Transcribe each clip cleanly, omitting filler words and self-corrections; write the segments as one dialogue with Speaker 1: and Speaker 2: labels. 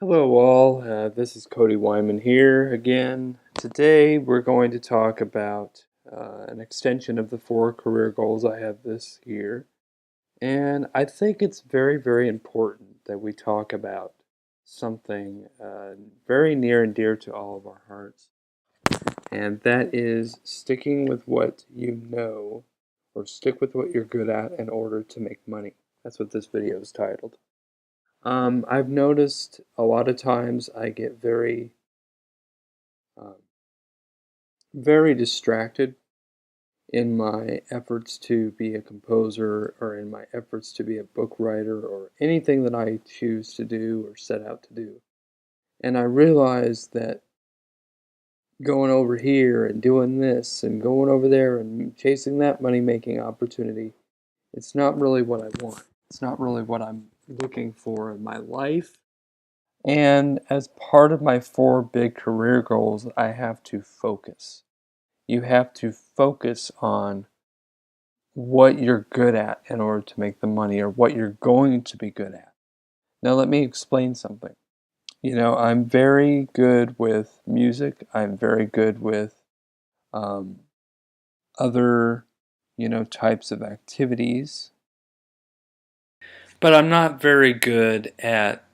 Speaker 1: Hello all, this is Cody Weinmann here again. Today we're going to talk about an extension of the 4 career goals I have this year. And I think it's very, very important that we talk about something very near and dear to all of our hearts. And that is sticking with what you know, or stick with what you're good at in order to make money. That's what this video is titled. I've noticed a lot of times I get um, very distracted in my efforts to be a composer or in my efforts to be a book writer or anything that I choose to do or set out to do. And I realize that going over here and doing this and going over there and chasing that money-making opportunity, it's not really what I want. It's not really what I'm looking for in my life. And as part of my 4 big career goals, I have to focus. You have to focus on what you're good at in order to make the money, or what you're going to be good at. Now, let me explain something. I'm very good with music. I'm very good with um, other, types of activities. But I'm not very good at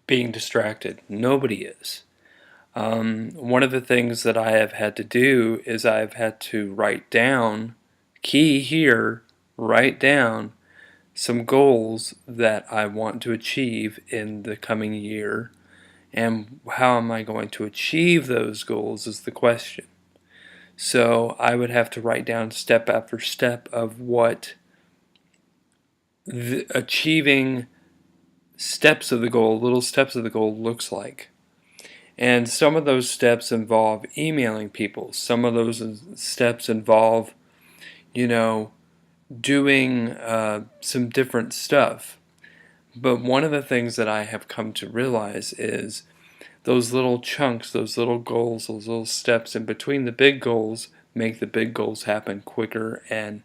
Speaker 1: being distracted. Nobody is. One of the things that I have had to do is I've had to write down, key here, write down some goals that I want to achieve in the coming year. And how am I going to achieve those goals is the question. So I would have to write down step after step of what achieving steps of the goal, little steps of the goal looks like. And some of those steps involve emailing people. Some of those steps involve, doing some different stuff. But one of the things that I have come to realize is those little chunks, those little goals, those little steps in between the big goals make the big goals happen quicker, and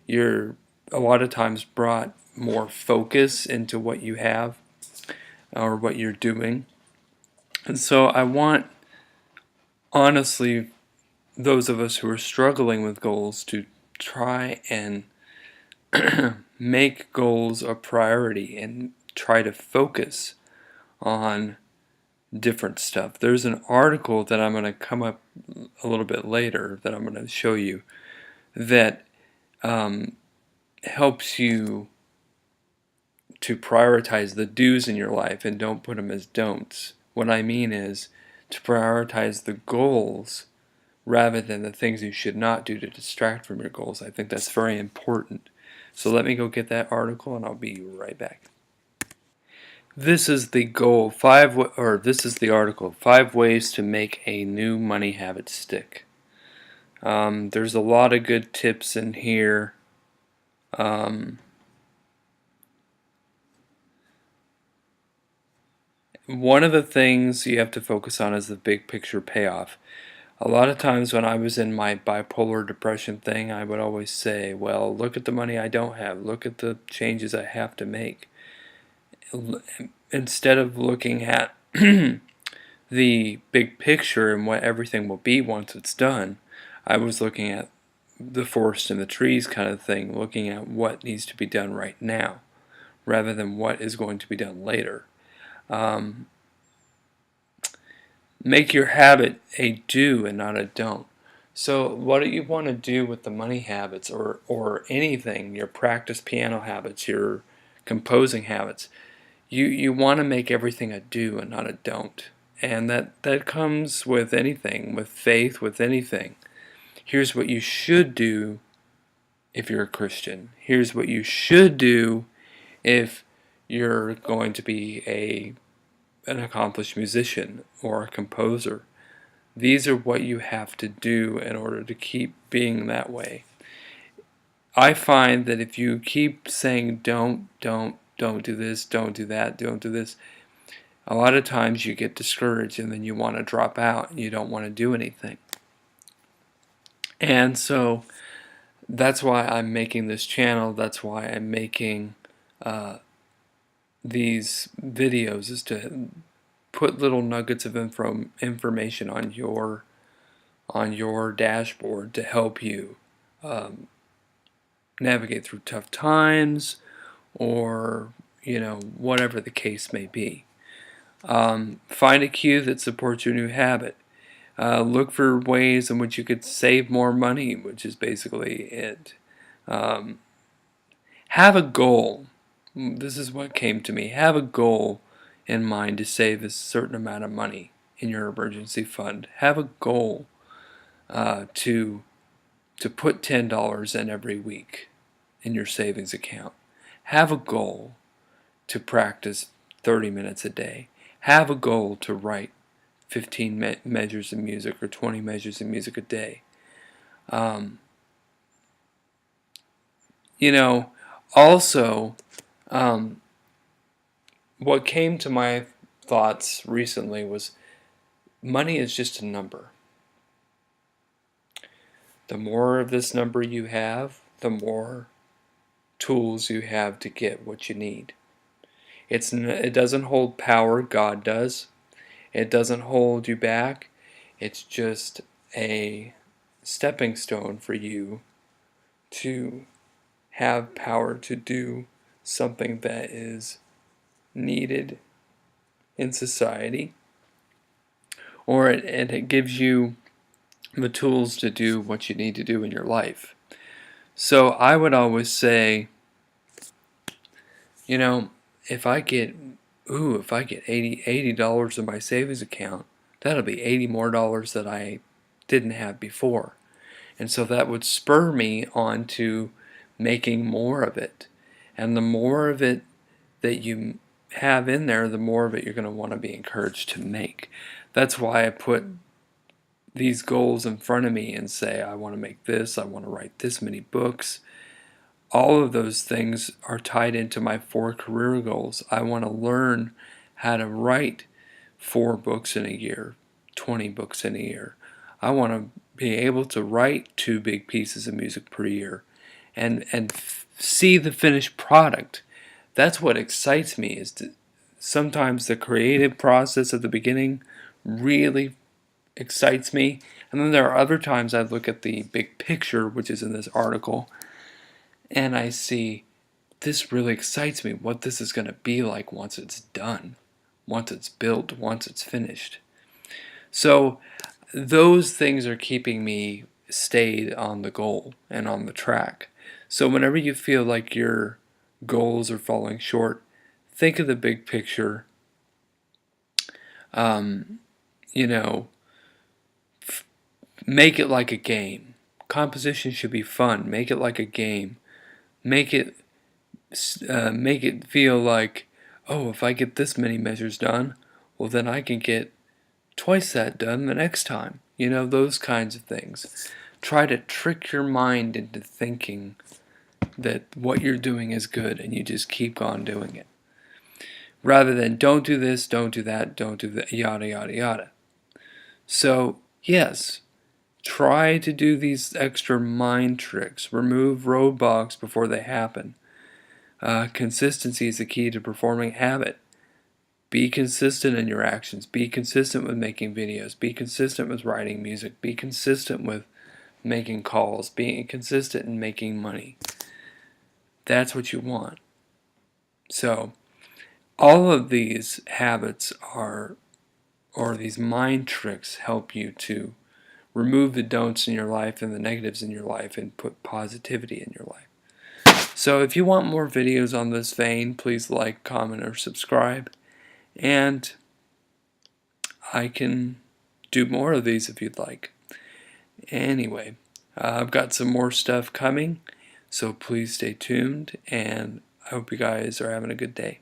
Speaker 1: you're a lot of times brought more focus into what you have or what you're doing. And so I want, honestly, those of us who are struggling with goals to try and make goals a priority and try to focus on different stuff. There's an article that I'm going to come up a little bit later that I'm going to show you that helps you to prioritize the do's in your life and don't put them as don'ts. What I mean is to prioritize the goals rather than the things you should not do to distract from your goals. I think that's very important. So let me go get that article and I'll be right back. This is the goal, this is the article, 5 ways to make a new money habit stick. There's a lot of good tips in here. One of the things you have to focus on is the big picture payoff. A lot of times when I was in my bipolar depression thing, I would always say, well, look at the money I don't have. Look at the changes I have to make. Instead of looking at the big picture and what everything will be once it's done, I was looking at the forest and the trees kind of thing, looking at what needs to be done right now rather than what is going to be done later. Make your habit a do and not a don't. So what do you want to do with the money habits, or anything, your practice piano habits, your composing habits? You want to make everything a do and not a don't. And that comes with anything, with faith, with anything. Here's what you should do if you're a Christian. Here's what you should do if you're going to be an accomplished musician or a composer. These are what you have to do in order to keep being that way. I find that if you keep saying don't do this, don't do that, don't do this, a lot of times you get discouraged and then you want to drop out and you don't want to do anything. And so that's why I'm making this channel. That's why I'm making these videos, is to put little nuggets of information on your dashboard to help you um, navigate through tough times, or whatever the case may be. Find a cue that supports your new habit. Look for ways in which you could save more money, which is basically it. Um, have a goal. This is what came to me. Have a goal in mind to save a certain amount of money in your emergency fund. Have a goal to put $10 in every week in your savings account. Have a goal to practice 30 minutes a day. Have a goal to write 15 measures of music or 20 measures of music a day. Um, also, um, what came to my thoughts recently was money is just a number. The more of this number you have, the more tools you have to get what you need. It doesn't hold power, God does. It doesn't hold you back. It's just a stepping stone for you to have power to do something that is needed in society, or it gives you the tools to do what you need to do in your life. So I would always say, if I get $80 in my savings account, that'll be $80 more that I didn't have before. And so that would spur me on to making more of it. And the more of it that you have in there, the more of it you're going to want to be encouraged to make. That's why I put these goals in front of me and say, I want to make this, I want to write this many books. All of those things are tied into my 4 career goals. I want to learn how to write 4 books in a year, 20 books in a year. I want to be able to write 2 big pieces of music per year and see the finished product. That's what excites me, is sometimes the creative process at the beginning really excites me. And then there are other times I look at the big picture, which is in this article, and I see this really excites me, what this is going to be like once it's done, once it's built, once it's finished. So those things are keeping me stayed on the goal and on the track. So whenever you feel like your goals are falling short, think of the big picture. Um, you know, make it like a game. Composition should be fun. Make it like a game. Make it feel like, oh, if I get this many measures done, well, then I can get twice that done the next time. Those kinds of things. Try to trick your mind into thinking that what you're doing is good, and you just keep on doing it. Rather than don't do this, don't do that, don't do that, yada, yada, yada. So, yes, try to do these extra mind tricks. Remove roadblocks before they happen. Consistency is the key to performing habit. Be consistent in your actions. Be consistent with making videos. Be consistent with writing music. Be consistent with making calls. Being consistent in making money. That's what you want. So, all of these habits or these mind tricks help you to remove the don'ts in your life and the negatives in your life and put positivity in your life. So if you want more videos on this vein, please like, comment, or subscribe. And I can do more of these if you'd like. Anyway, I've got some more stuff coming, so please stay tuned, and I hope you guys are having a good day.